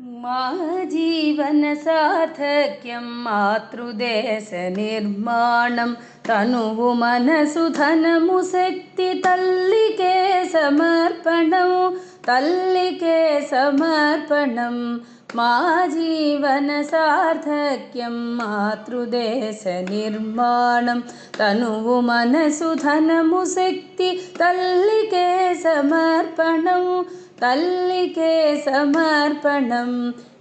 మా జీవన సార్థక్యం మాతృదేశ నిర్మాణం తనువు మనసు ధనము శక్తి తల్లికే సమర్పణం తల్లికే సమర్పణం మా జీవన సార్థక్యం మాతృదేశ నిర్మాణం తనువు మనసు ధనము శక్తి తల్లికే సమర్పణం తల్లికే సమర్పణం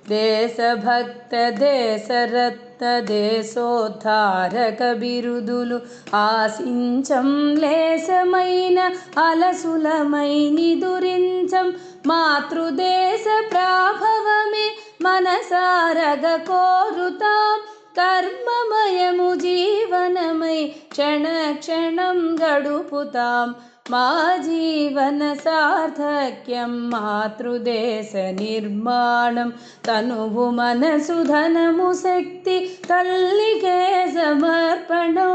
దేశభక్త దేశరత్న దేశోద్ధారక బిరుదులు ఆశించం లేశమైన అలసులమై నిదురించం మాతృదేశ ప్రాభవమే మనసారగ కోరుతాం కర్మమయము జీవనమై క్షణ క్షణం గడుపుతాం మా జీవన సార్థక్యం మాతృదేశ నిర్మాణం తనువు మనసు ధనము శక్తి తల్లికే సమర్పణం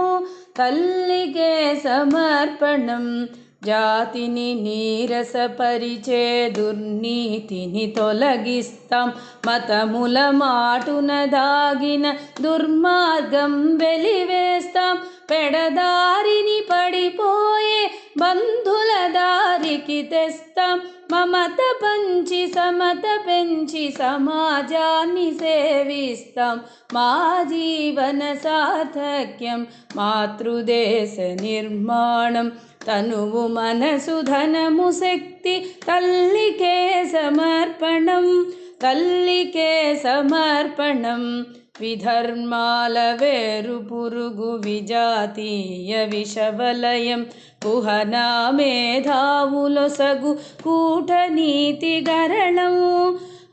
తల్లికే సమర్పణం జాతిని నీరసపరిచే దుర్నీతిని తొలగిస్తాం మతముల మాటున దాగిన దుర్మార్గం వెలివేస్తాం పెడదారిని పడిపోయే బంధుల దారికి తెస్తాం మమత పంచి సమత పెంచి సమాజాన్ని సేవిస్తాం మా జీవన సార్థక్యం మాతృదేశ నిర్మాణం తనువు మనసు ధనము శక్తి తల్లికే సమర్పణం తల్లికే సమర్పణం విధర్మాల వేరు పురుగు విజాతీయ విషవలయం కుహనా మేధావులొసగు కూటనీతి గరణం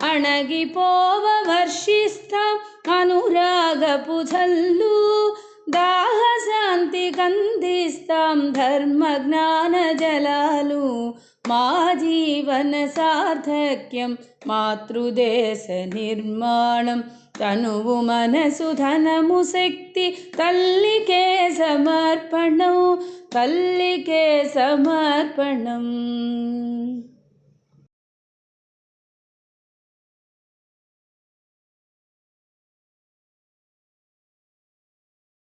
అణగిపోవ వర్షిస్తాం అనురాగపు జల్లు దాహశాంతి కందిస్తాం ధర్మ జ్ఞాన జలాలు మా జీవన సార్థక్యం మాతృదేశ నిర్మాణం తనువు మనసు ధనము శక్తి తల్లికే సమర్పణం తల్లికే సమర్పణం.